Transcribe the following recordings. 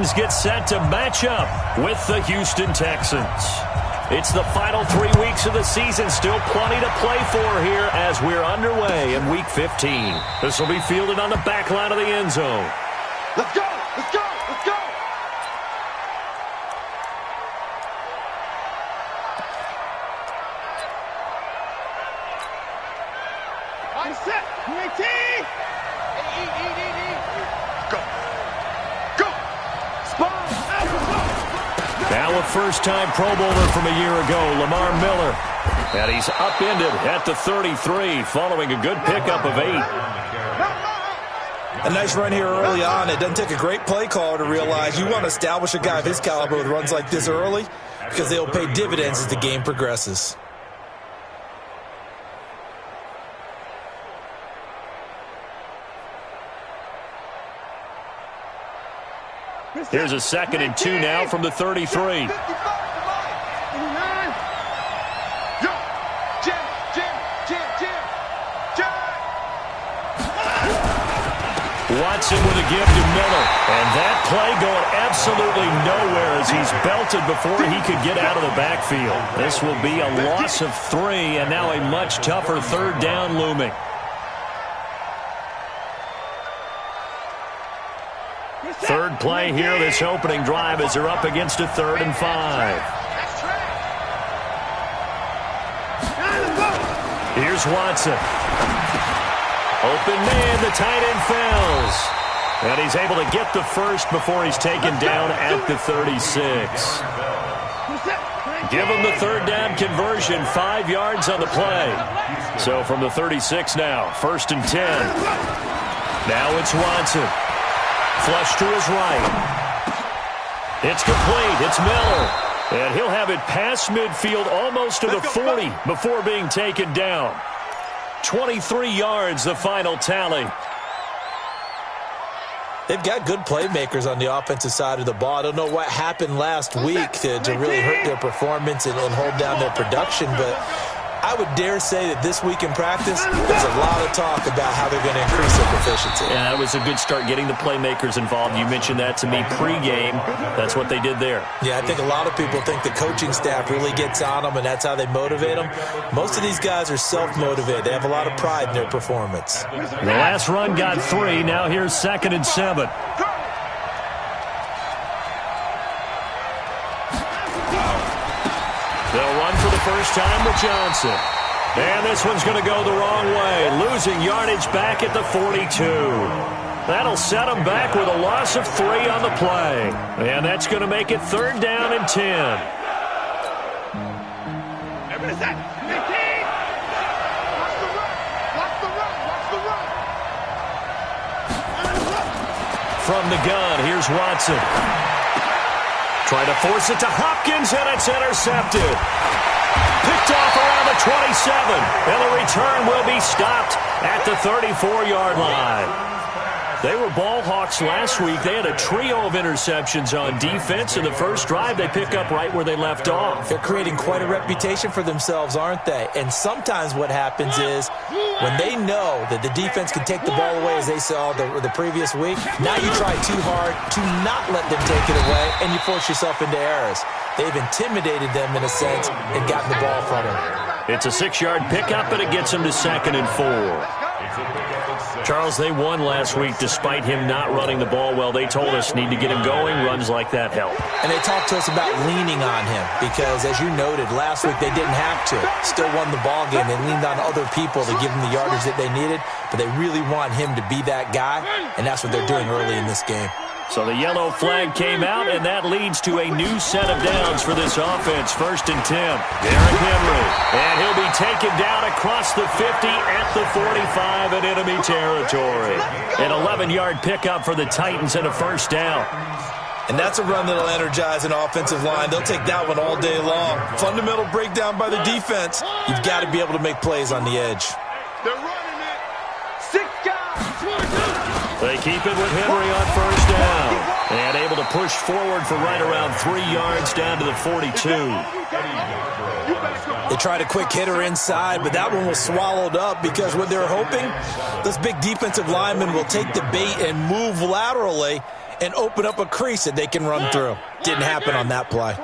Titans get set to match up with the Houston Texans. It's the final 3 weeks of the season. Still plenty to play for here as we're underway in Week 15. This will be fielded on the back line of the end zone. Let's go! Let's go! Let's go! I'm set! UAT! Go! Go! Spawn! Now a first-time Pro Bowler from a year ago, Lamar Miller. And he's upended at the 33 following a good pickup of 8. A nice run here early on. It doesn't take a great play caller to realize you want to establish a guy of his caliber with runs like this early because they'll pay dividends as the game progresses. Here's a 2nd and 2 now from the 33. Watson with a give to Miller. And that play going absolutely nowhere as he's belted before he could get out of the backfield. This will be a loss of 3, and now a much tougher 3rd down looming. Third play here, this opening drive, as they're up against a 3rd and 5. Here's Watson. Open man, the tight end fails. And he's able to get the first before he's taken down at the 36. Give him the 3rd down conversion, 5 yards on the play. So from the 36 now, 1st and 10. Now it's Watson. Flush to his right. It's complete. It's Miller. And he'll have it past midfield almost to the 40 before being taken down. 23 yards, the final tally. They've got good playmakers on the offensive side of the ball. I don't know what happened last week to really hurt their performance and hold down their production, but I would dare say that this week in practice, there's a lot of talk about how they're going to increase their proficiency. Yeah, that was a good start, getting the playmakers involved. You mentioned that to me pregame. That's what they did there. Yeah, I think a lot of people think the coaching staff really gets on them, and that's how they motivate them. Most of these guys are self-motivated. They have a lot of pride in their performance. The last run got 3. Now here's 2nd and 7. They'll run for the first time with Johnson. And this one's going to go the wrong way, losing yardage back at the 42. That'll set them back with a loss of 3 on the play. And that's going to make it 3rd down and 10. From the gun, here's Watson. Trying to force it to Hopkins, and it's intercepted. Picked off around the 27, and the return will be stopped at the 34-yard line. They were ball hawks last week. They had a trio of interceptions on defense. In the first drive, they pick up right where they left off. They're creating quite a reputation for themselves, aren't they? And sometimes what happens is when they know that the defense can take the ball away, as they saw the previous week, now you try too hard to not let them take it away, and you force yourself into errors. They've intimidated them in a sense and gotten the ball from them. It's a 6-yard pickup, and it gets them to 2nd and 4. Charles, they won last week despite him not running the ball well. They told us need to get him going. Runs like that help. And they talked to us about leaning on him because, as you noted, last week they didn't have to. Still won the ball game. They leaned on other people to give them the yardage that they needed, but they really want him to be that guy, and that's what they're doing early in this game. So the yellow flag came out, and that leads to a new set of downs for this offense. 1st and 10. Derrick Henry. And he'll be taken down across the 50 at the 45 in enemy territory. An 11-yard pickup for the Titans and a 1st down. And that's a run that'll energize an offensive line. They'll take that one all day long. Fundamental breakdown by the defense. You've got to be able to make plays on the edge. They're running it. 6 guys. They keep it with Henry on 1st down. And able to push forward for right around 3 yards down to the 42. They tried a quick hitter inside, but that one was swallowed up because what they're hoping, this big defensive lineman will take the bait and move laterally and open up a crease that they can run through. Didn't happen on that play.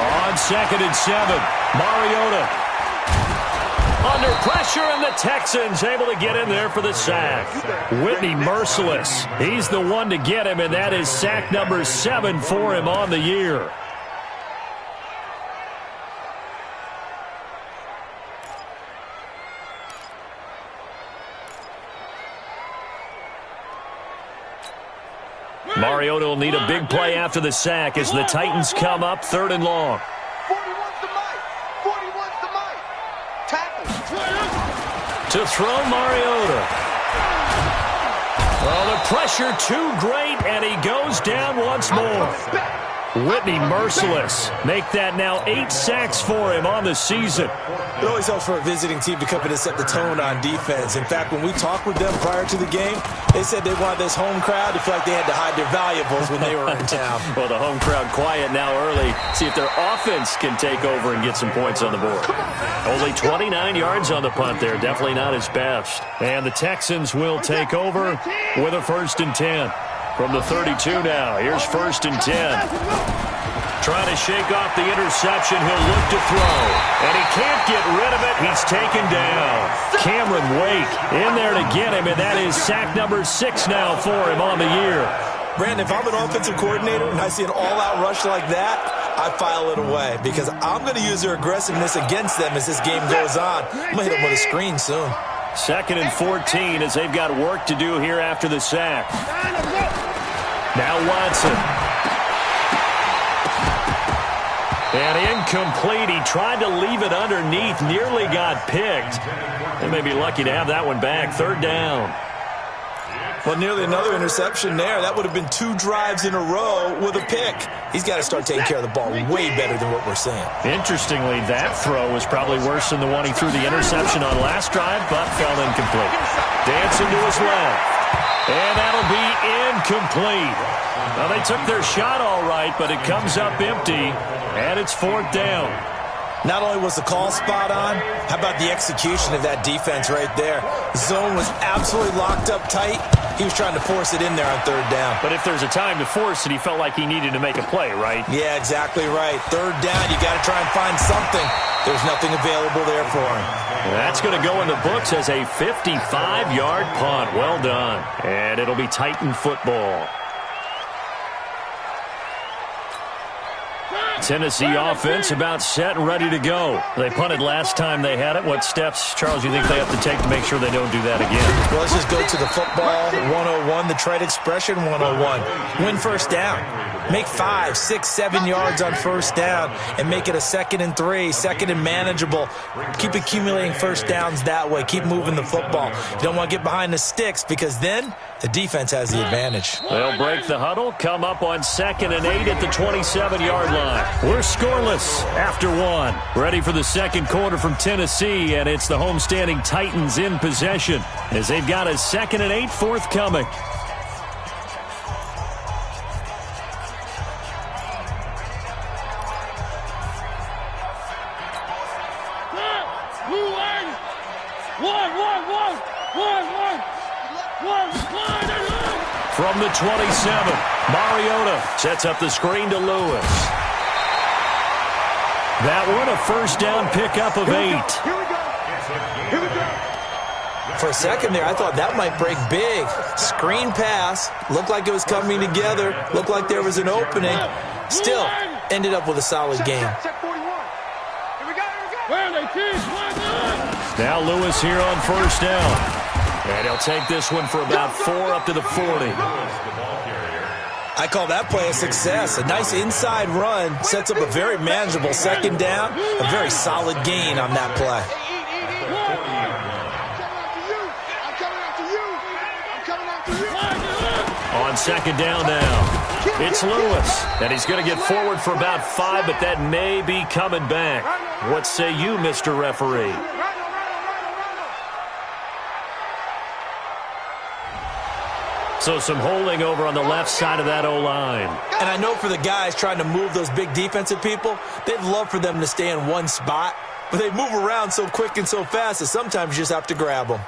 On 2nd and 7, Mariota under pressure, and the Texans able to get in there for the sack. Whitney merciless. He's the one to get him, and that is sack number 7 for him on the year. Mariota will need a big play after the sack as the Titans come up 3rd and long. 41's the mic. 41's the mic. Tackle. To throw Mariota. Well, the pressure too great, and he goes down once more. Whitney merciless. Make that now 8 sacks for him on the season. It always helps for a visiting team to come in and set the tone on defense. In fact, when we talked with them prior to the game, they said they wanted this home crowd to feel like they had to hide their valuables when they were in town. Well, the home crowd quiet now early. See if their offense can take over and get some points on the board. Only 29 yards on the punt there. Definitely not his best. And the Texans will take over with a 1st and 10. From the 32 now, here's 1st and 10. Trying to shake off the interception, he'll look to throw. And he can't get rid of it, he's taken down. Cameron Wake in there to get him, and that is sack number 6 now for him on the year. Brandon, if I'm an offensive coordinator and I see an all-out rush like that, I file it away because I'm going to use their aggressiveness against them as this game goes on. I'm going to hit them with a screen soon. 2nd and 14 as they've got work to do here after the sack. Now Watson. And incomplete. He tried to leave it underneath. Nearly got picked. They may be lucky to have that one back. 3rd down. Well, nearly another interception there. That would have been 2 drives in a row with a pick. He's got to start taking care of the ball way better than what we're seeing. Interestingly, that throw was probably worse than the one he threw the interception on last drive, but fell incomplete. Dancing to his left. And that'll be incomplete. Now, they took their shot all right, but it comes up empty, and it's 4th down. Not only was the call spot on, how about the execution of that defense right there? Zone was absolutely locked up tight. He was trying to force it in there on 3rd down. But if there's a time to force it, he felt like he needed to make a play, right? Yeah, exactly right. 3rd down, you got to try and find something. There's nothing available there for him. That's going to go in the books as a 55-yard punt. Well done. And it'll be Titan football. Tennessee offense about set and ready to go. They punted last time they had it. What steps, Charles, you think they have to take to make sure they don't do that again? Well, let's just go to the football 101, the trade expression 101. Win 1st down. Make 5, 6, 7 yards on 1st down and make it a 2nd and 3, 2nd and manageable. Keep accumulating 1st downs that way. Keep moving the football. You don't want to get behind the sticks because then the defense has the advantage. They'll break the huddle, come up on 2nd and 8 at the 27-yard line. We're scoreless after 1. Ready for the 2nd quarter from Tennessee, and it's the homestanding Titans in possession as they've got a 2nd and 8 forthcoming. From the 27, Mariota sets up the screen to Lewis. That one a 1st down pickup of 8. Here we go. For a second there, I thought that might break big. Screen pass. Looked like it was coming together. Looked like there was an opening. Still, ended up with a solid game. Check 41. Here we go. Now Lewis here on 1st down. And he'll take this one for about 4 up to the 40. I call that play a success. A nice inside run sets up a very manageable 2nd down. A very solid gain on that play. On 2nd down now, it's Lewis. And he's going to get forward for about 5, but that may be coming back. What say you, Mr. Referee? So some holding over on the left side of that O-line. And I know for the guys trying to move those big defensive people, they'd love for them to stay in one spot, but they move around so quick and so fast that sometimes you just have to grab them.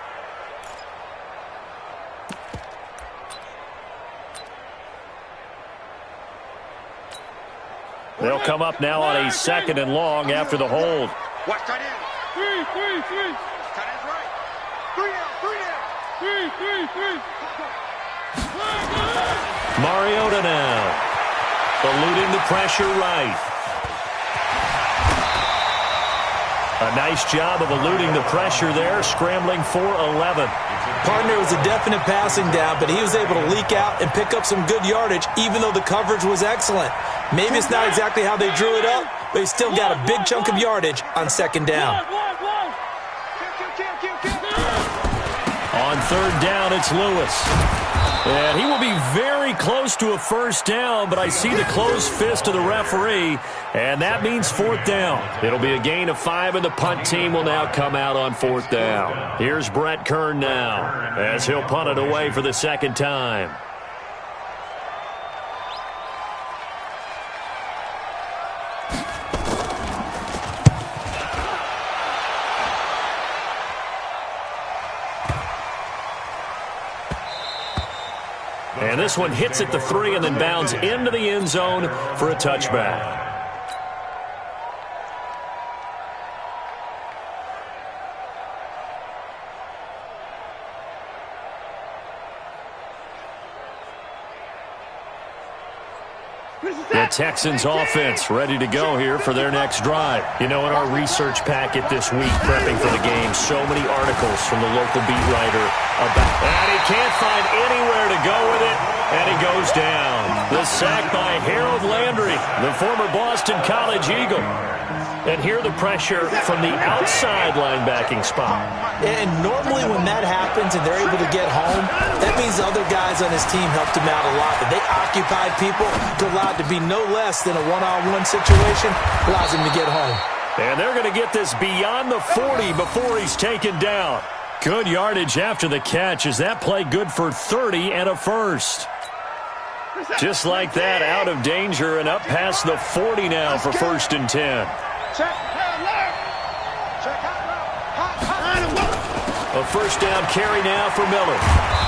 They'll come up now on a 2nd and long after the hold. Watch tight end. Three. Tight end's right. Three. Mariota now. Eluding the pressure right. A nice job of eluding the pressure there, scrambling for 11. Partner was a definite passing down, but he was able to leak out and pick up some good yardage, even though the coverage was excellent. Maybe it's not exactly how they drew it up, but he still got a big chunk of yardage on 2nd down. On 3rd down, it's Lewis. And he will be very close to a 1st down, but I see the closed fist of the referee, and that means 4th down. It'll be a gain of 5, and the punt team will now come out on 4th down. Here's Brett Kern now, as he'll punt it away for the 2nd time. And this one hits at the 3 and then bounds into the end zone for a touchback. The Texans offense ready to go here for their next drive. You know, in our research packet this week, prepping for the game, so many articles from the local beat writer about, and he can't find anywhere to go with it, and he goes down. The sack by Harold Landry, the former Boston College Eagle. And here the pressure from the outside linebacking spot. And normally when that happens and they're able to get home, that means the other guys on his team helped him out a lot. That they occupied people to allow it to be no less than a one-on-one situation, allows him to get home. And they're going to get this beyond the 40 before he's taken down. Good yardage after the catch. Is that play good for 30 and a 1st? Just like that, out of danger and up past the 40 now for 1st and 10. A 1st down carry now for Miller.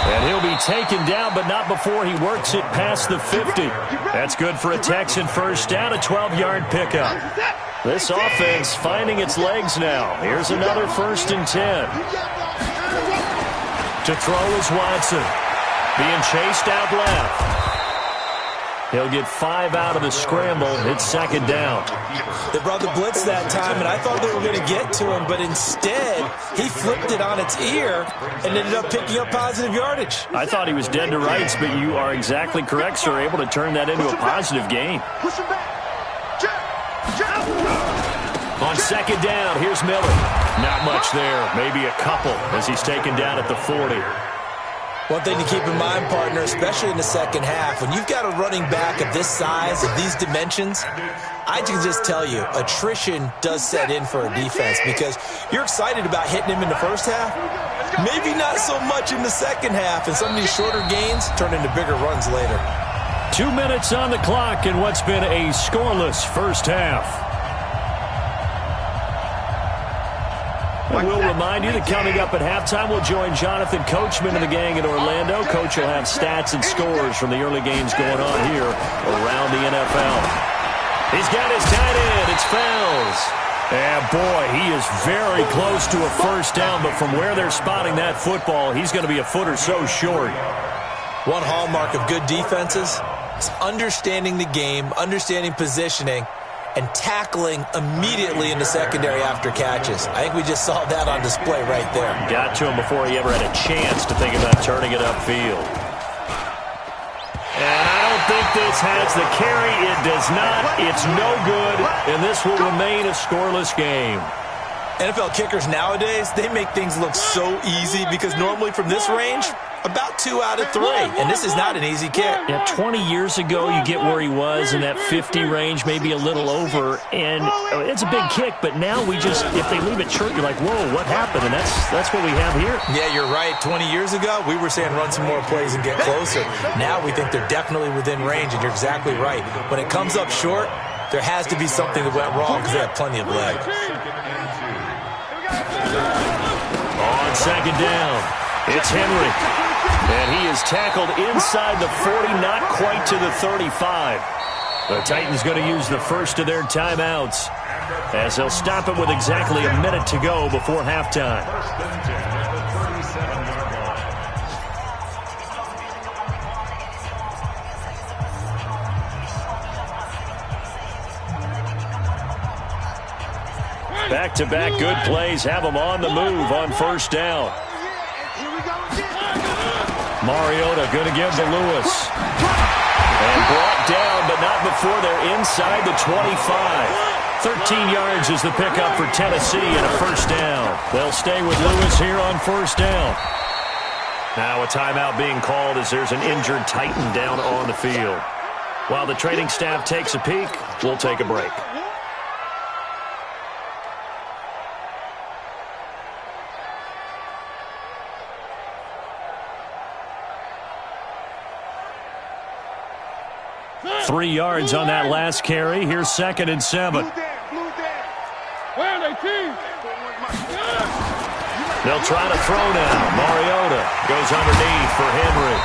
And he'll be taken down, but not before he works it past the 50. That's good for a Texan 1st down, a 12-yard pickup. This offense finding its legs now. Here's another 1st and 10. To throw is Watson. Being chased out left. He'll get 5 out of the scramble. It's 2nd down. They brought the blitz that time, and I thought they were going to get to him, but instead, he flipped it on its ear and ended up picking up positive yardage. I thought he was dead to rights, but you are exactly correct, sir. Able to turn that into a positive gain. On 2nd down, here's Miller. Not much there. Maybe a couple as he's taken down at the 40. One thing to keep in mind, partner, especially in the 2nd half, when you've got a running back of this size, of these dimensions, I can just tell you, attrition does set in for a defense because you're excited about hitting him in the 1st half, maybe not so much in the 2nd half, and some of these shorter gains turn into bigger runs later. 2 minutes on the clock in what's been a scoreless 1st half. And we'll remind you that coming up at halftime, we'll join Jonathan Coachman and the gang in Orlando. Coach will have stats and scores from the early games going on here around the NFL. He's got his tight end. It's Fells. And, boy, he is very close to a 1st down, but from where they're spotting that football, he's going to be a foot or so short. One hallmark of good defenses is understanding the game, understanding positioning, and tackling immediately in the secondary after catches. I think we just saw that on display right there. Got to him before he ever had a chance to think about turning it upfield. And I don't think this has the carry. It does not. It's no good, and this will remain a scoreless game. NFL kickers nowadays, they make things look so easy because normally from this range, about 2 out of 3. And this is not an easy kick. Yeah, 20 years ago, you get where he was in that 50 range, maybe a little over. And it's a big kick, but now we just, if they leave it short, you're like, whoa, what happened? And that's what we have here. Yeah, you're right. 20 years ago, we were saying run some more plays and get closer. Now we think they're definitely within range, and you're exactly right. When it comes up short, there has to be something that went wrong because they have plenty of leg. On 2nd down, it's Henry. And he is tackled inside the 40, not quite to the 35. The Titans going to use the first of their timeouts as they'll stop it with exactly a minute to go before halftime. Back-to-back good plays have them on the move on first down. Mariota going to give to Lewis. And brought down, but not before they're inside the 25. 13 yards is the pickup for Tennessee and a first down. They'll stay with Lewis here on first down. Now a timeout being called as there's an injured Titan down on the field. While the training staff takes a peek, we'll take a break. Three yards on that last carry. Here's 2nd and 7. They'll try to throw now. Mariota goes underneath for Henry.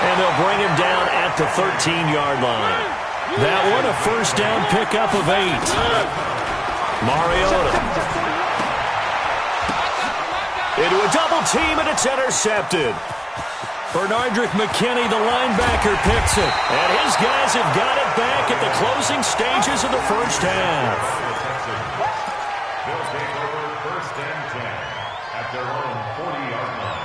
And they'll bring him down at the 13-yard line. That one a first down pickup of 8. Mariota. Into a double team, and it's intercepted. Bernardrick McKinney, the linebacker, picks it. And his guys have got it back at the closing stages of the first half. They'll take over 1st and 10 at their own 40-yard line.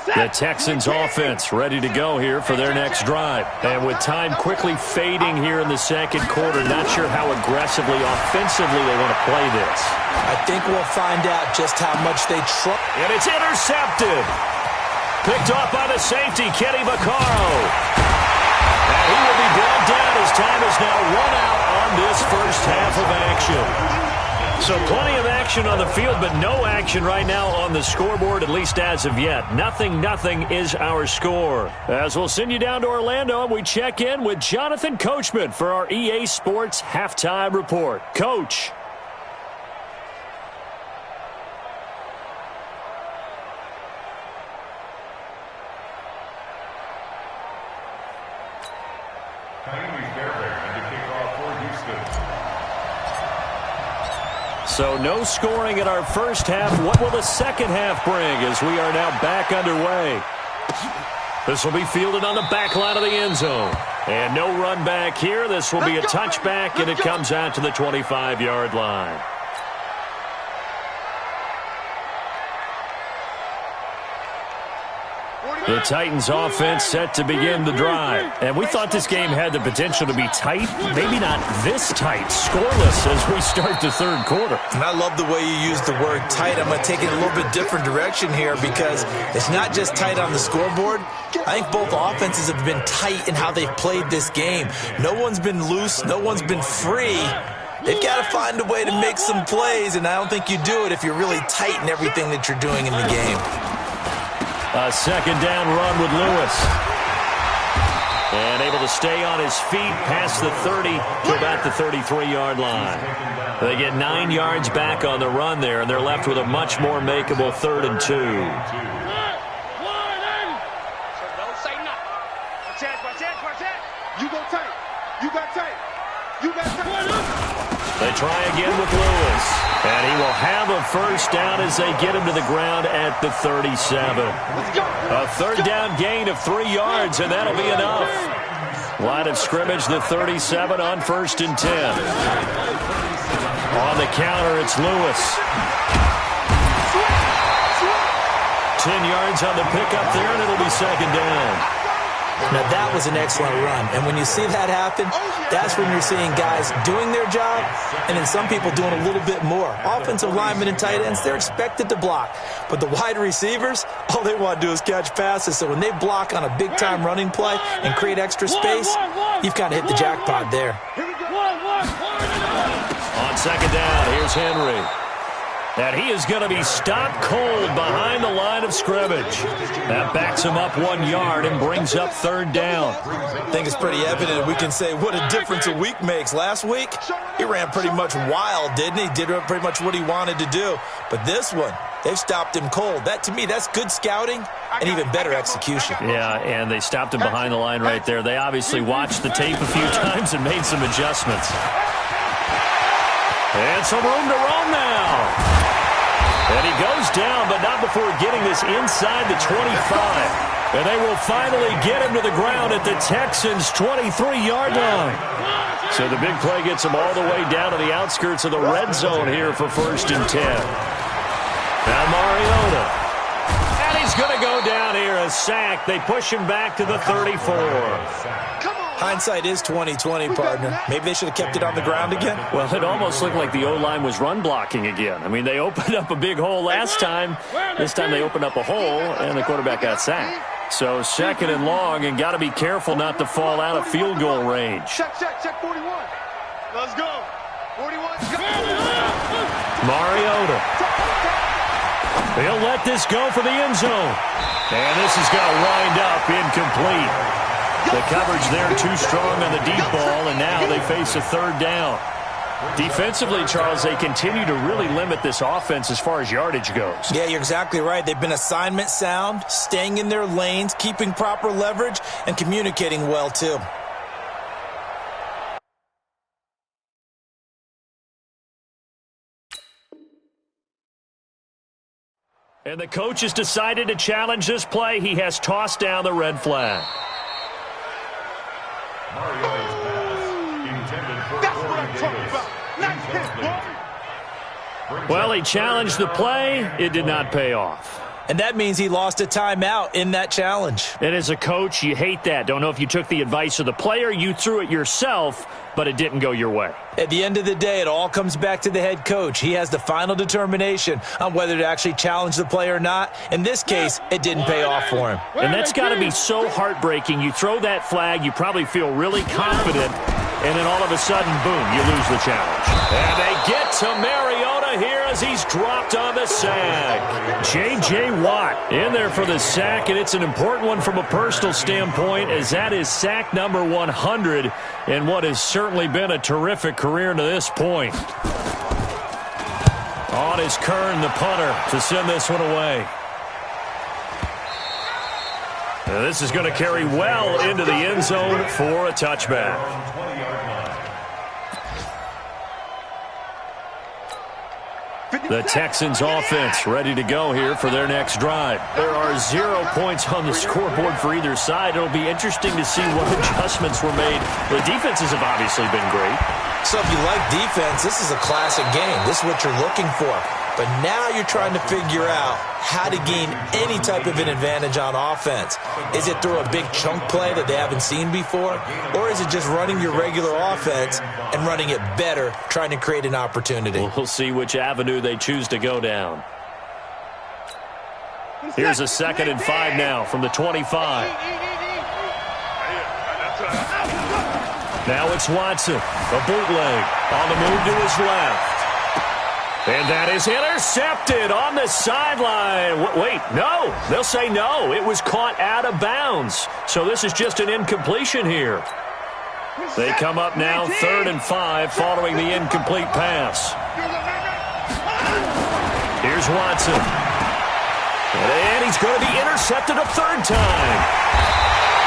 The Texans offense ready to go here for their next drive. And with time quickly fading here in the second quarter, not sure how aggressively, offensively they want to play this. I think we'll find out just how much they try. And it's intercepted. Picked off by the safety, Kenny Vaccaro. And he will be brought down as time is now run out on this first half of action. So plenty of action on the field, but no action right now on the scoreboard, at least as of yet. Nothing is our score. As we'll send you down to Orlando, and we check in with Jonathan Coachman for our EA Sports Halftime Report. Coach. So no scoring in our first half. What will the second half bring as we are now back underway? This will be fielded on the back line of the end zone. And no run back here. This will be a touchback, and it comes out to the 25-yard line. The Titans offense set to begin the drive. And we thought this game had the potential to be tight. Maybe not this tight, scoreless as we start the third quarter. And I love the way you use the word tight. I'm going to take it a little bit different direction here because it's not just tight on the scoreboard. I think both offenses have been tight in how they've played this game. No one's been loose. No one's been free. They've got to find a way to make some plays, and I don't think you do it if you're really tight in everything that you're doing in the game. A second down run with Lewis. And able to stay on his feet past the 30 to about the 33-yard line. They get 9 yards back on the run there, and they're left with a much more makeable 3rd and 2. Don't say nothing. Watch that. You go tight. You got tight. You got tight. They try again with Lewis. And he will have a first down as they get him to the ground at the 37. A third down gain of 3 yards, and that'll be enough. Line of scrimmage, the 37 on 1st and 10. On the counter, it's Lewis. 10 yards on the pickup there, and it'll be 2nd down. Now, that was an excellent run. And when you see that happen, that's when you're seeing guys doing their job and then some people doing a little bit more. Offensive linemen and tight ends, they're expected to block. But the wide receivers, all they want to do is catch passes. So when they block on a big-time running play and create extra space, you've kind of hit the jackpot there. On 2nd down, here's Henry. And he is going to be stopped cold behind the line of scrimmage. That backs him up 1 yard and brings up third down. I think it's pretty evident. We can say what a difference a week makes. Last week, he ran pretty much wild, didn't he? Did pretty much what he wanted to do. But this one, they've stopped him cold. That, to me, that's good scouting and even better execution. Yeah, and they stopped him behind the line right there. They obviously watched the tape a few times and made some adjustments. And some room to roam now. And he goes down, but not before getting this inside the 25. And they will finally get him to the ground at the Texans' 23-yard line. So the big play gets him all the way down to the outskirts of the red zone here for 1st and 10. Now Mariota. And he's going to go down here, a sack. They push him back to the 34. Hindsight is 20/20, partner. Maybe they should have kept it on the ground again. Well, it almost looked like the O-line was run blocking again. I mean, they opened up a big hole last time. This time they opened up a hole, and the quarterback got sacked. So 2nd and long, and got to be careful not to fall out of field goal range. Check 41. Let's go. 41. Mariota. He'll let this go for the end zone. And this is going to wind up incomplete. The coverage there too strong on the deep ball, and now they face a third down. Defensively, Charles, they continue to really limit this offense as far as yardage goes. Yeah, you're exactly right. They've been assignment sound, staying in their lanes, keeping proper leverage, and communicating well, too. And the coach has decided to challenge this play. He has tossed down the red flag. Mariota's pass intended for That's what I'm Corey talking Davis. about. Let's hit, boy. Well, he challenged the play. It did not pay off. And that means he lost a timeout in that challenge. And as a coach, you hate that. Don't know if you took the advice of the player, you threw it yourself, but it didn't go your way. At the end of the day, it all comes back to the head coach. He has the final determination on whether to actually challenge the play or not. In this case, it didn't pay off for him. And that's got to be so heartbreaking. You throw that flag, you probably feel really confident, and then all of a sudden, boom, you lose the challenge. And they get to Mariota here as he's dropped on the sack. J.J. Watt in there for the sack, and it's an important one from a personal standpoint, as that is sack number 100 in what has certainly been a terrific career to this point. On is Kern, the punter, to send this one away. And this is going to carry well into the end zone for a touchback. The Texans offense ready to go here for their next drive. There are 0 points on the scoreboard for either side. It'll be interesting to see what adjustments were made. The defenses have obviously been great. So if you like defense, this is a classic game. This is what you're looking for. But now you're trying to figure out how to gain any type of an advantage on offense. Is it through a big chunk play that they haven't seen before? Or is it just running your regular offense and running it better, trying to create an opportunity? We'll see which avenue they choose to go down. Here's a 2nd and 5 now from the 25. Now it's Watson, a bootleg on the move to his left. And that is intercepted on the sideline. Wait, no. They'll say no. It was caught out of bounds. So this is just an incompletion here. They come up now 3rd and 5 following the incomplete pass. Here's Watson. And he's going to be intercepted a 3rd time.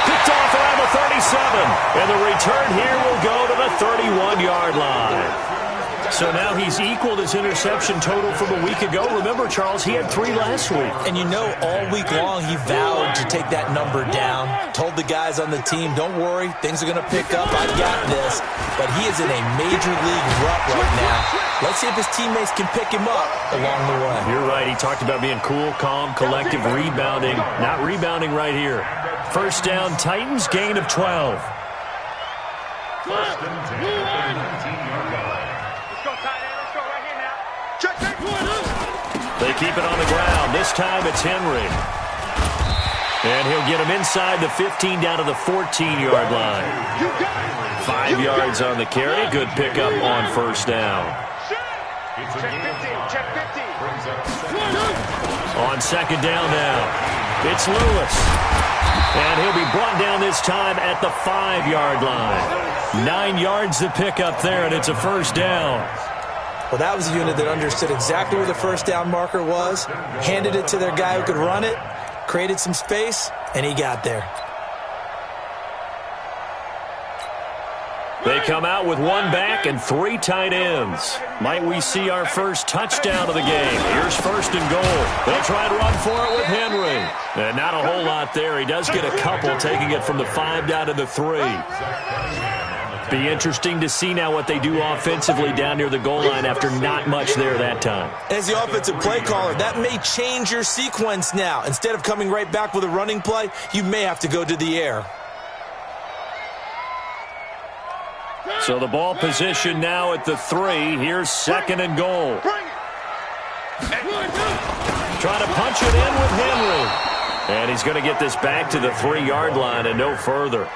Picked off around the 37. And the return here will go to the 31-yard line. So now he's equaled his interception total from a week ago. Remember, Charles, he had 3 last week. And you know, all week long he vowed to take that number down. Told the guys on the team, don't worry, things are going to pick up. I got this. But he is in a major league rut right now. Let's see if his teammates can pick him up along the way. You're right. He talked about being cool, calm, collective, rebounding. Not rebounding right here. 1st down, Titans, gain of 12. 1st and 10 at the 19-yard line. They keep it on the ground. This time it's Henry. And he'll get him inside the 15 down to the 14-yard line. 5 yards on the carry. Good pickup on 1st down. Check 15. Check 15. On second down now, it's Lewis. And he'll be brought down this time at the 5-yard line. 9 yards to pick up there, and it's a first down. Well, that was a unit that understood exactly where the first down marker was, handed it to their guy who could run it, created some space, and he got there. They come out with 1 back and 3 tight ends. Might we see our first touchdown of the game? Here's first and goal. They'll try to run for it with Henry. And not a whole lot there. He does get a couple, taking it from the 5 down to the 3. Be interesting to see now what they do offensively down near the goal line after not much there that time. As the offensive play caller, that may change your sequence now. Instead of coming right back with a running play, you may have to go to the air. So the ball position now at the 3. Here's second and goal. Trying to punch it in with Henry. And he's going to get this back to the 3-yard line and no further.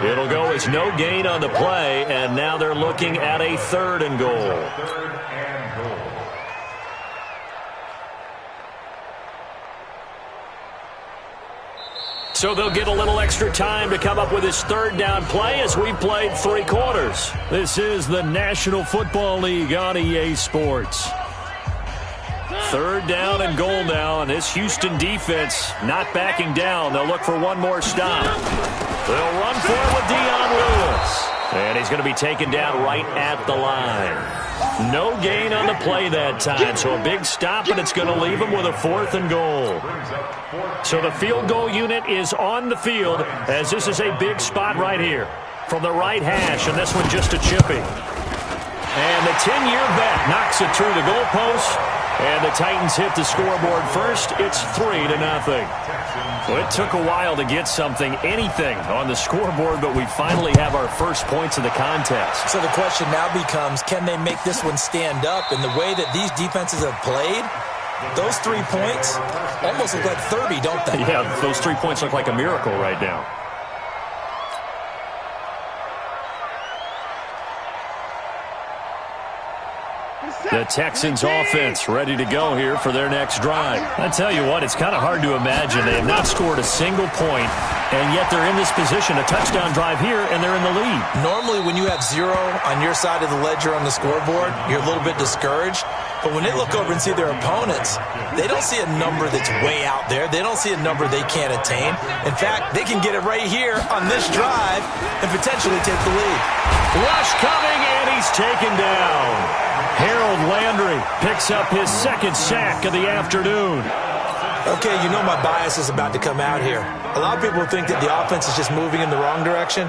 It'll go as no gain on the play, and now they're looking at a 3rd and goal. So they'll get a little extra time to come up with his 3rd down play as we've played 3 quarters. This is the National Football League on EA Sports. 3rd down and goal now, and this Houston defense not backing down. They'll look for one more stop. They'll run for it with Dion Lewis. And he's going to be taken down right at the line. No gain on the play that time, so a big stop, and it's going to leave him with a 4th and goal. So the field goal unit is on the field, as this is a big spot right here from the right hash, and this one just a chippy. And the 10-year vet knocks it through the goalpost. And the Titans hit the scoreboard first. It's 3-0. Well, it took a while to get anything on the scoreboard, but we finally have our first points of the contest. So the question now becomes, can they make this one stand up? And the way that these defenses have played, those 3 points almost look like 30, don't they? Yeah, those 3 points look like a miracle right now. The Texans offense ready to go here for their next drive. I tell you what, it's kind of hard to imagine. They have not scored a single point, and yet they're in this position, a touchdown drive here, and they're in the lead. Normally when you have 0 on your side of the ledger on the scoreboard, you're a little bit discouraged. But when they look over and see their opponents, they don't see a number that's way out there. They don't see a number they can't attain. In fact, they can get it right here on this drive and potentially take the lead. Rush coming, and he's taken down. Harold Landry picks up his 2nd sack of the afternoon. Okay, you know my bias is about to come out here. A lot of people think that the offense is just moving in the wrong direction.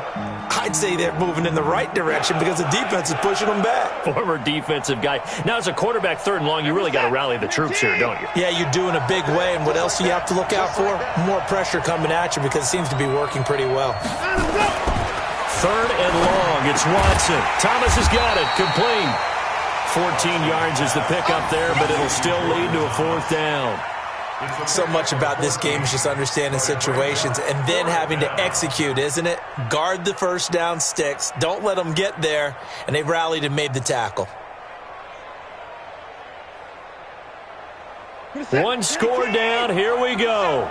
I'd say they're moving in the right direction because the defense is pushing them back. Former defensive guy. Now, as a quarterback 3rd and long, you really got to rally the troops here, don't you? Yeah, you do in a big way. And what else do you have to look out for? More pressure coming at you because it seems to be working pretty well. 3rd and long. It's Watson. Thomas has got it. Complete. 14 yards is the pickup there, but it'll still lead to a 4th down. So much about this game is just understanding situations and then having to execute, isn't it? Guard the first down sticks. Don't let them get there. And they rallied and made the tackle. One score down. Here we go.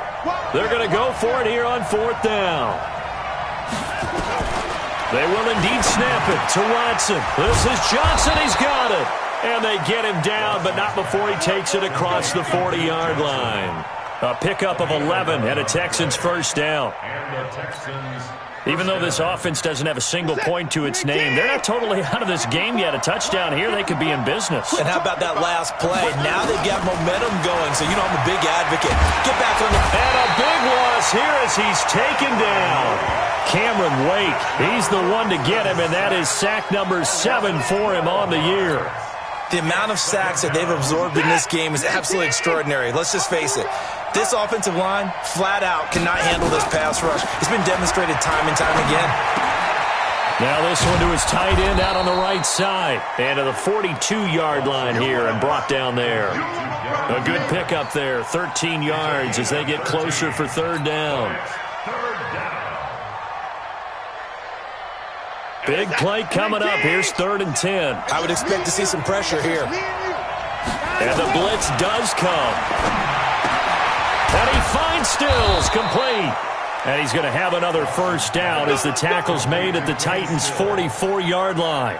They're going to go for it here on 4th down. They will indeed snap it to Watson. This is Johnson. He's got it. And they get him down, but not before he takes it across the 40-yard line. A pickup of 11 and a Texans first down. Even though this offense doesn't have a single point to its name, they're not totally out of this game yet. A touchdown here, they could be in business. And how about that last play? Now they've got momentum going, so you know I'm a big advocate. Get back on the... And a big loss here as he's taken down. Cameron Wake, he's the one to get him, and that is sack number 7 for him on the year. The amount of sacks that they've absorbed in this game is absolutely extraordinary. Let's just face it. This offensive line, flat out, cannot handle this pass rush. It's been demonstrated time and time again. Now this one to his tight end out on the right side. And to the 42-yard line here and brought down there. A good pickup there, 13 yards as they get closer for 3rd down. Big play coming up. Here's 3rd and 10. I would expect to see some pressure here. And the blitz does come. And he finds Stills, complete. And he's going to have another first down as the tackle's made at the Titans' 44-yard line.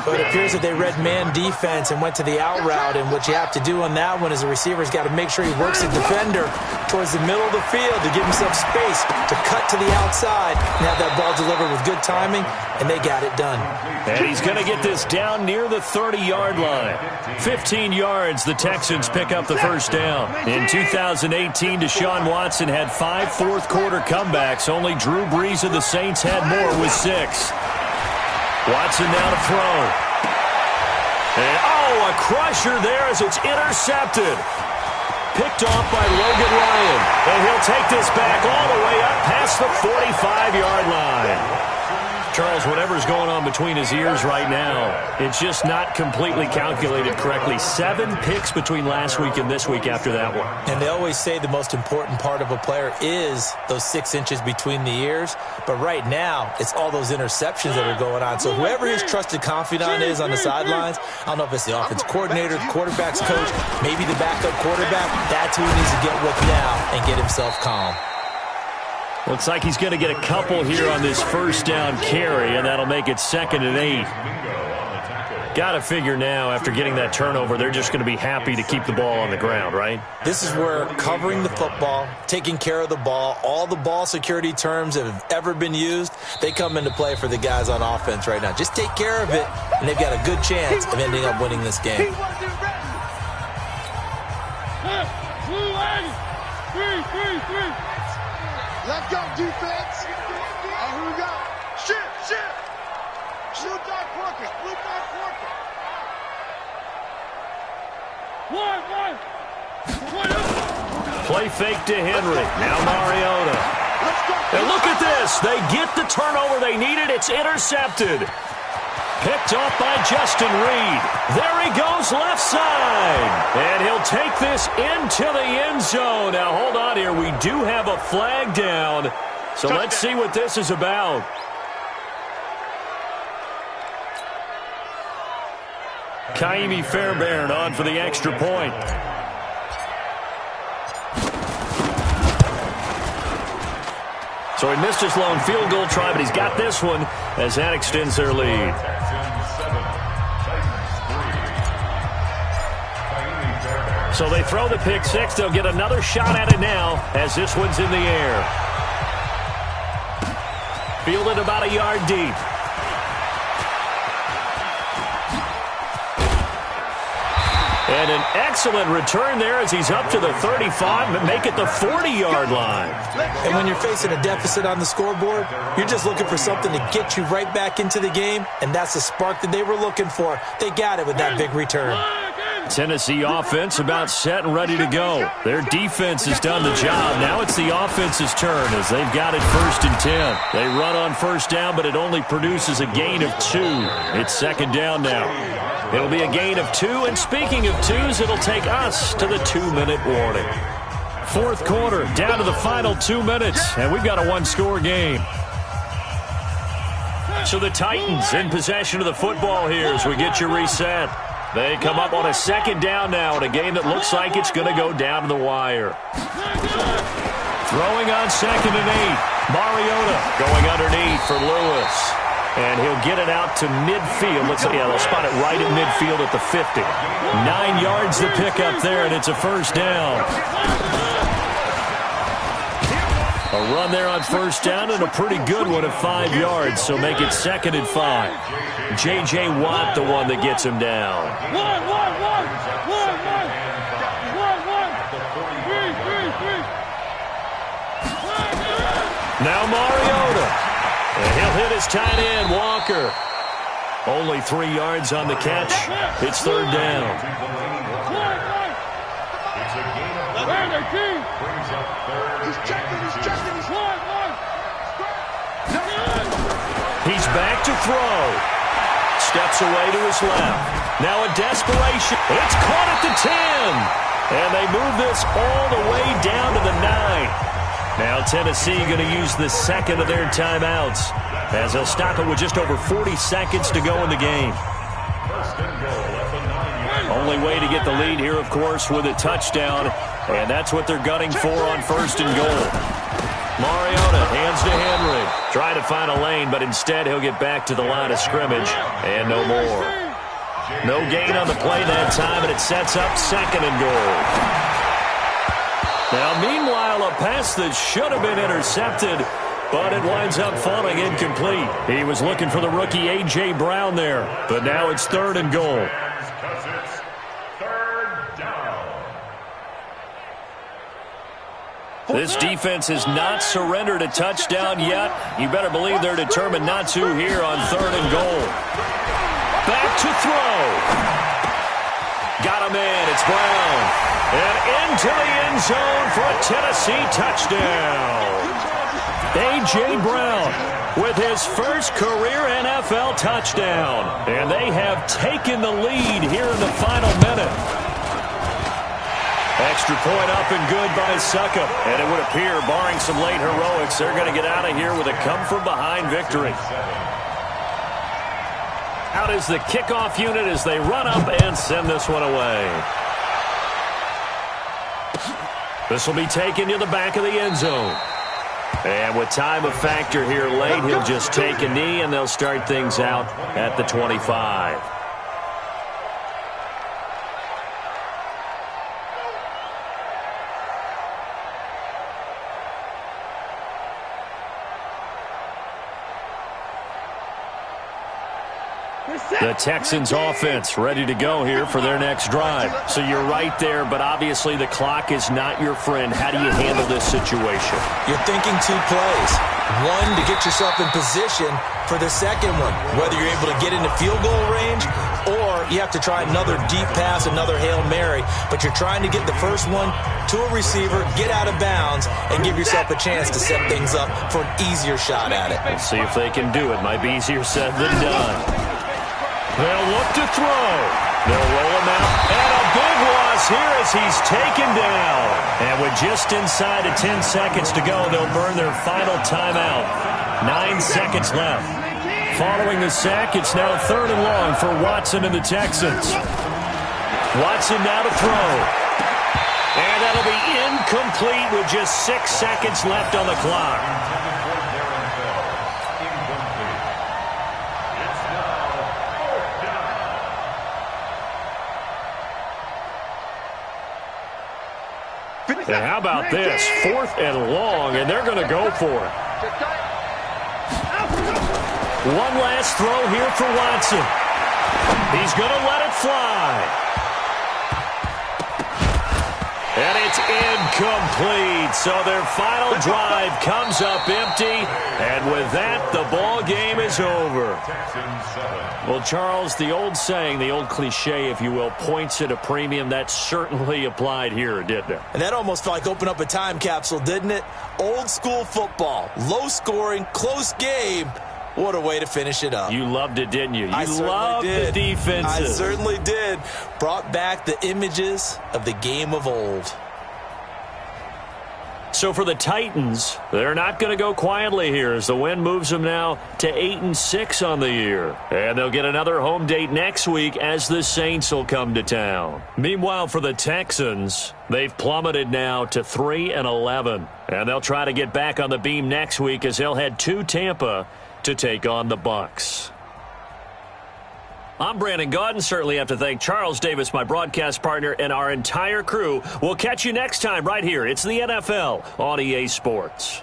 But it appears that they read man defense and went to the out route, and what you have to do on that one is the receiver's got to make sure he works the defender towards the middle of the field to give himself space to cut to the outside and have that ball delivered with good timing, and they got it done. And he's going to get this down near the 30-yard line. 15 yards, the Texans pick up the first down. In 2018, Deshaun Watson had 5 fourth-quarter comebacks. Only Drew Brees of the Saints had more with 6. Watson now to throw. And, a crusher there as it's intercepted. Picked off by Logan Ryan. And he'll take this back all the way up past the 45-yard line. Charles, whatever's going on between his ears right now, it's just not completely calculated correctly. 7 picks between last week and this week after that one. And they always say the most important part of a player is those 6 inches between the ears. But right now, it's all those interceptions that are going on. So whoever his trusted confidant is on the sidelines, I don't know if it's the offense coordinator, the quarterback's coach, maybe the backup quarterback, that's who he needs to get with now and get himself calm. Looks like he's going to get a couple here on this first down carry, and that'll make it 2nd and 8. Got to figure now, after getting that turnover, they're just going to be happy to keep the ball on the ground, right? This is where covering the football, taking care of the ball, all the ball security terms that have ever been used, they come into play for the guys on offense right now. Just take care of it, and they've got a good chance of ending up winning this game. Let's go, defense. And here we go. Shift. Blue dot working. Play fake to Henry. Now Mariota. And look at this. They get the turnover they needed. It's intercepted. Picked off by Justin Reed. There he goes left side. And he'll take this into the end zone. Now, hold on here. We do have a flag down. So let's see what this is about. Kaimi Fairbairn on for the extra point. So he missed his lone field goal try, but he's got this one as that extends their lead. So they throw the pick six. They'll get another shot at it now as this one's in the air. Fielded about a yard deep. And an excellent return there as he's up to the 35, but make it the 40-yard line. And when you're facing a deficit on the scoreboard, you're just looking for something to get you right back into the game, and that's the spark that they were looking for. They got it with that big return. Tennessee offense about set and ready to go. Their defense has done the job. Now it's the offense's turn as they've got it 1st and 10. They run on first down, but it only produces a gain of 2. It's 2nd down now. It'll be a gain of 2, and speaking of 2s, it'll take us to the 2-minute warning. 4th quarter, down to the final 2 minutes, and we've got a 1-score game. So the Titans in possession of the football here as we get you reset. They come up on a 2nd down now in a game that looks like it's going to go down to the wire. Throwing on 2nd and 8. Mariota going underneath for Lewis. And he'll get it out to midfield. They'll spot it right at midfield at the 50. 9 yards to pick up there, and it's a 1st down. A run there on 1st down and a pretty good one at 5 yards, so make it 2nd and 5. J.J. Watt, the one that gets him down. Now Mariota. And he'll hit his tight end, Walker. Only 3 yards on the catch. It's 3rd down. He's back to throw. Steps away to his left. Now a desperation. It's caught at the 10. And they move this all the way down to the 9. Now Tennessee going to use the second of their timeouts as they'll stop it with just over 40 seconds to go in the game. Only way to get the lead here, of course, with a touchdown, and that's what they're gunning for on first and goal. Mariota hands to Henry. Trying to find a lane, but instead he'll get back to the line of scrimmage, and no more. No gain on the play that time, and it sets up second and goal. Now, meanwhile, a pass that should have been intercepted, but it winds up falling incomplete. He was looking for the rookie A.J. Brown there, but now it's third and goal. This defense has not surrendered a touchdown yet. You better believe they're determined not to here on third and goal. Back to throw. Got him in. It's Brown. And into the end zone for a Tennessee touchdown. A.J. Brown with his first career NFL touchdown. And they have taken the lead here in the final minute. Extra point up and good by Suckup. And it would appear, barring some late heroics, they're going to get out of here with a come-from-behind victory. Out is the kickoff unit as they run up and send this one away. This will be taken to the back of the end zone. And with time a factor here late, he'll just take a knee and they'll start things out at the 25. The Texans offense ready to go here for their next drive. So you're right there, but obviously the clock is not your friend. How do you handle this situation? You're thinking two plays. One, to get yourself in position for the second one, whether you're able to get into field goal range or you have to try another deep pass, another Hail Mary. But you're trying to get the first one to a receiver, get out of bounds, and give yourself a chance to set things up for an easier shot at it. We'll see if they can do it. Might be easier said than done. They'll look to throw. They'll roll him out. And a big loss here as he's taken down. And with just inside of 10 seconds to go, they'll burn their final timeout. 9 seconds left. Following the sack, it's now third and long for Watson and the Texans. Watson now to throw. And that'll be incomplete with just 6 seconds left on the clock. And how about this? 4th and long, and they're going to go for it. One last throw here for Watson. He's going to let it fly. And it's incomplete. So their final drive comes up empty. And with that, the ball game is over. Well, Charles, the old saying, the old cliche, if you will, points at a premium, that certainly applied here, didn't it? And that almost felt like opened up a time capsule, didn't it? Old school football, low scoring, close game. What a way to finish it up. You loved it, didn't you? You loved the defenses. I certainly did. Brought back the images of the game of old. So for the Titans, they're not going to go quietly here as the win moves them now to 8-6 on the year. And they'll get another home date next week as the Saints will come to town. Meanwhile, for the Texans, they've plummeted now to 3-11. And they'll try to get back on the beam next week as they'll head to Tampa to take on the Bucs. I'm Brandon Gaudin. Certainly have to thank Charles Davis, my broadcast partner, and our entire crew. We'll catch you next time right here. It's the NFL on EA Sports.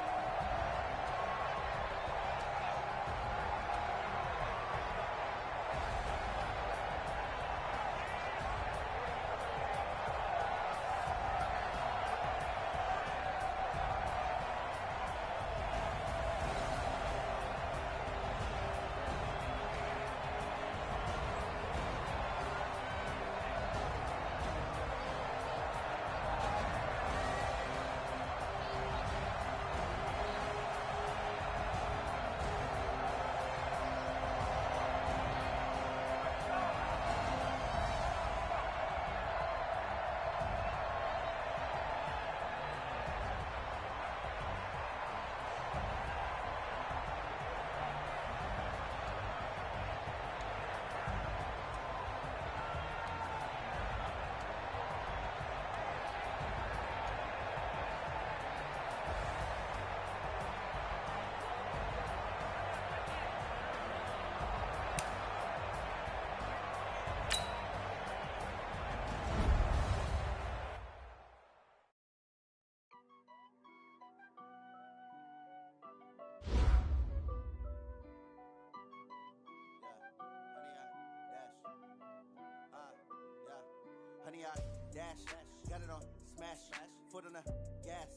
yard dash. Got it on smash. Foot on the gas.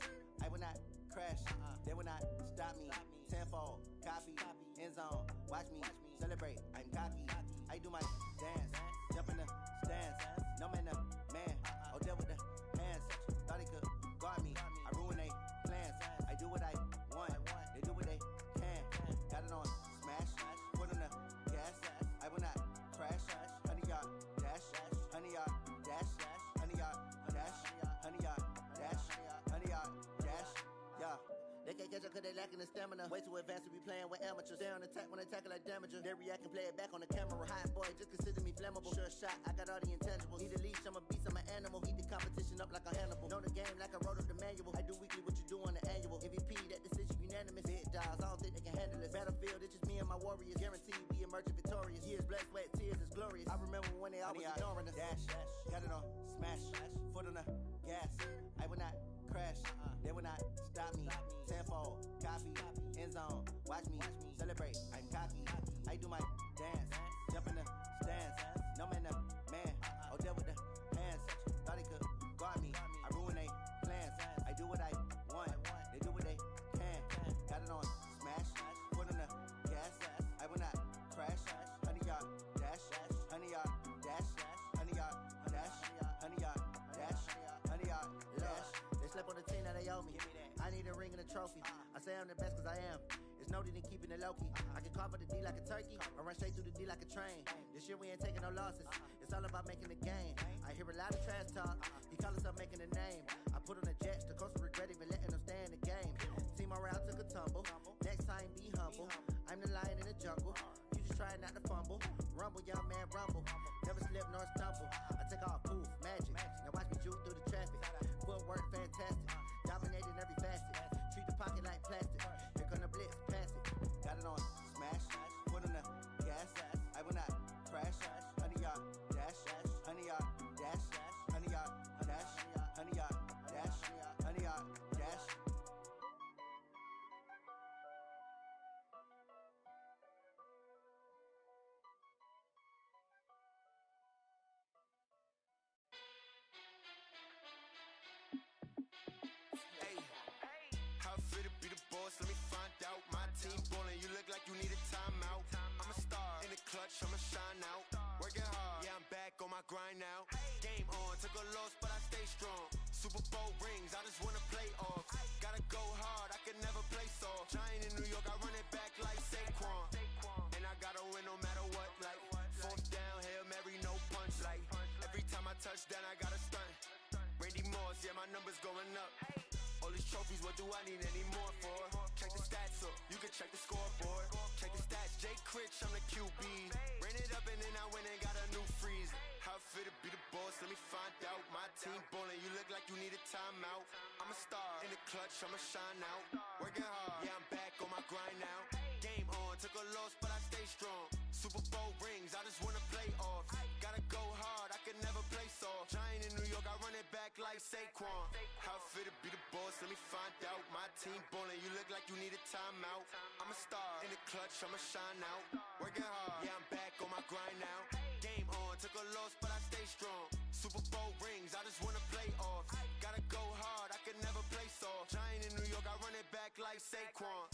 I will not crash. They will not stop me. Tenfold, copy, end zone. Watch me celebrate. I'm cocky. I do my dance. Jump in the stands. No man, man. Oh, there with the hands. Thought he could guard me. I ruin they plans. I do what I want. They do what they can. Got it on smash. Foot on the gas. I will not crash. 100 yard dash. 100 yard dash. 100 yard dash. 100 yard dash. 100 yard dash. Yeah. They can't catch up cause they lacking the stamina. Way too advanced to be playing with amateurs. Stay on attack when they tackle like damager. They react and play it back on the camera. Hot boy, just consider me flammable. Sure shot, I got all the intangibles. Need a leash, I'm a beast, I'm an animal. Heat the competition up like a Hannibal. Know the game like I wrote up the manual. I do weekly what you do on the annual. MVP, that decision unanimous. Big dials, I don't think they can handle this. Battlefield, it's just me and my warriors. Guaranteed we emerging victorious. Years, blood, sweat, tears, it's glorious. I remember when they always ignoring us. Dash, got it on smash. Foot on the gas. I will not crash. They will not stop me. Tenfold, copy, end zone. Watch me celebrate. I'm cocky. I do my dance. Jump in the stands. No man, man. Oh, there with the hands. Thought he could guard me. I ruin they plans. I do what I want. They do what they can. Got it on smash. Foot on the gas. I will not crash. 100 yard dash. 100 yard dash. 100 yard dash. 100 yard dash. 100 yard dash. They slept on the team that they owe me. I need a ring and a trophy. I say I'm the best cause I am. It's noted in keeping it low-key. I can carve up the D like a turkey, or run straight through the D like a train. This year we ain't taking no losses. It's all about making the game. I hear a lot of trash talk. He call himself making a name. I put on the Jets, the coast will regret even letting them stay in the game. Team morale took a tumble. Next time be humble. I'm the lion in the jungle. You just try not to fumble. Rumble, young man, rumble. Never slip nor stumble. I take off, poof, magic. Now watch me juke through the traffic. Footwork fantastic. Dominating every facet. Treat the pocket like plastic. Here come the blitz, pass it. Got it on smash. Foot on the gas. I will not crash. 100 yard dash. 100 yard dash. 100 yard dash. 100 yard dash. 100 yard dash. Let me find out. My team ballin', you look like you need a timeout. I'm a star in the clutch, I'ma shine out. Working hard, yeah, I'm back on my grind now. Game on, took a loss, but I stay strong. Super Bowl rings, I just wanna play off. Gotta go hard, I can never play soft. Giant in New York, I run it back like Saquon. And I gotta win no matter what, like fourth down, Hail Mary, no punch. Like every time I touch down, I gotta stunt. Randy Moss, yeah, my numbers going up. All these trophies, what do I need any more for? Check the stats up, you can check the scoreboard. Check the stats, Jay Critch, I'm the QB. Ran it up and then I went and got a new freeze. How it feel to be the boss, let me find out. My team ballin', you look like you need a timeout. I'm a star in the clutch, I'ma shine out. Working hard, yeah, I'm back on my grind now. Game on, took a loss, but I stay strong. Super Bowl rings, I just wanna play off. Gotta go hard, I can never play soft. Giant in New York, I run it back like Saquon. How it feel to be the boss, let me find out. My team ballin', you look like you need a timeout. I'm a star in the clutch, I'ma shine out. Working hard, yeah, I'm back on my grind now. Game on, took a loss, but I stay strong. Super Bowl rings, I just wanna play off. Gotta go hard, I can never play soft. Giant in New York, I run it back like Saquon.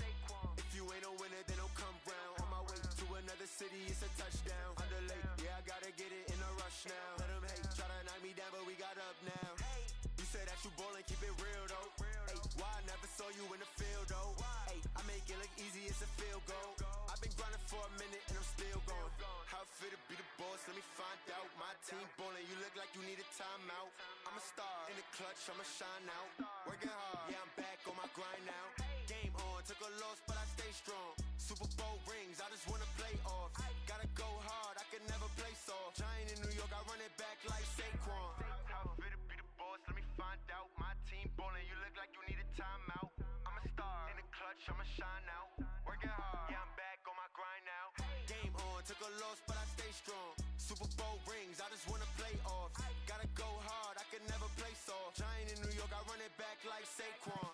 If you ain't a winner, then don't come round. On my way to another city, it's a touchdown. Underlay, yeah, I gotta get it in a rush now. Let them hate, try to knock me down, but we got up now. You say that you ballin', keep it real though. Ay, why I never saw you in the field though? Ay, I make it look easy, it's a field goal. I've been grinding for a minute and I'm still going. How it feel to be the boss, let me find out. My team ballin', you look like you need a timeout. I'm a star in the clutch, I'ma shine out. Working hard, yeah, I'm back on my grind now. Game on, took a loss, but I stay strong. Super Bowl rings, I just wanna play off. Gotta go hard, I can never play soft. Giant in New York, I run it back like Saquon. How it feel to be the boss, let me find out. My team ballin', you look like you need a timeout. I'm a star in the clutch, I'ma shine out. Working hard, yeah, I'm back on my grind now. Game on, took a loss, but I stay strong. Super Bowl rings, I just wanna play off. Gotta go hard, I can never play soft. Giant in New York, I run it back like Saquon.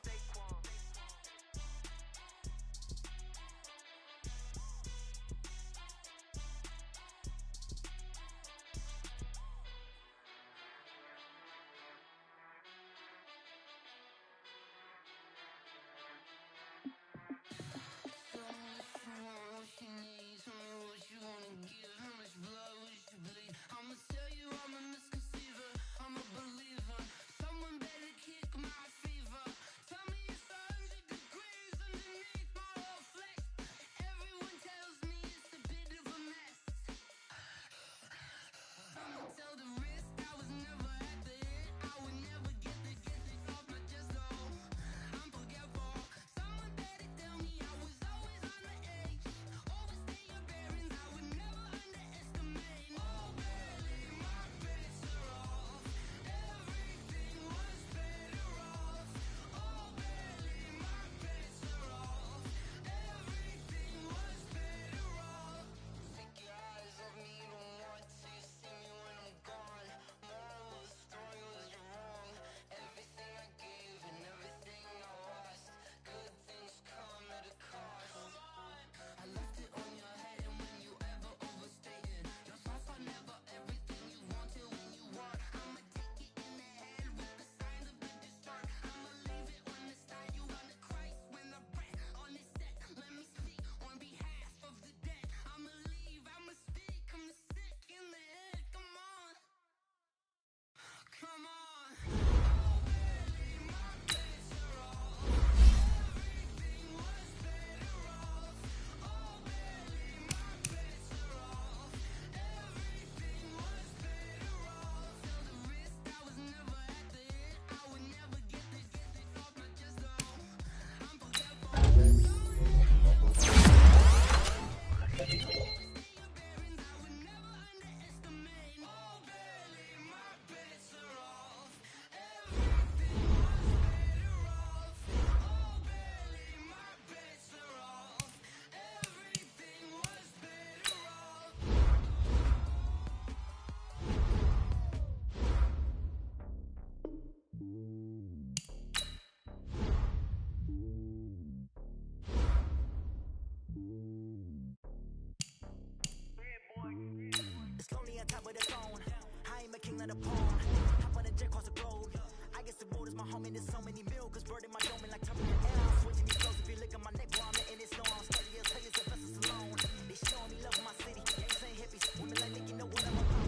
the throne. I ain't a king of the pawn. Hop on a jet across the globe. I guess the road is my home and there's so many mil. Cause bird in my dome and like turning the air. I'm switching these flows. If you look at my neck, while I'm in this storm. Steady as hell, it's a vessel alone. They showing me love in my city. Gangs ain't hippies. Women like me, you know what I'm about.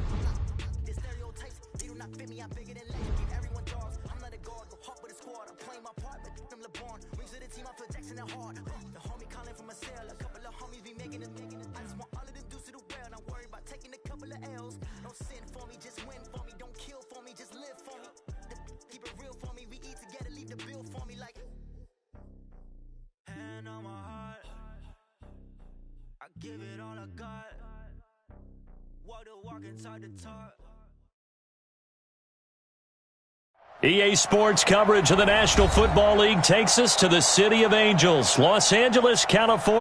The stereotypes, they do not fit me. I'm bigger than life. Give everyone dogs. I'm not a guard. Go hard with a squad. I'm playing my part, but them LeBron. Rings to the team, I feel Jackson and hard. The homie calling from a cell. A couple of homies be making it. I just want all of them dudes to do well. Not worry about taking a couple of L's. Don't sin for me, just win for me. Don't kill for me, just live for me. Keep it real for me. We eat together, leave the bill for me like. Hand on my heart, I give it all I got. Walk the walk and talk the talk. EA Sports coverage of the National Football League takes us to the City of Angels, Los Angeles, California.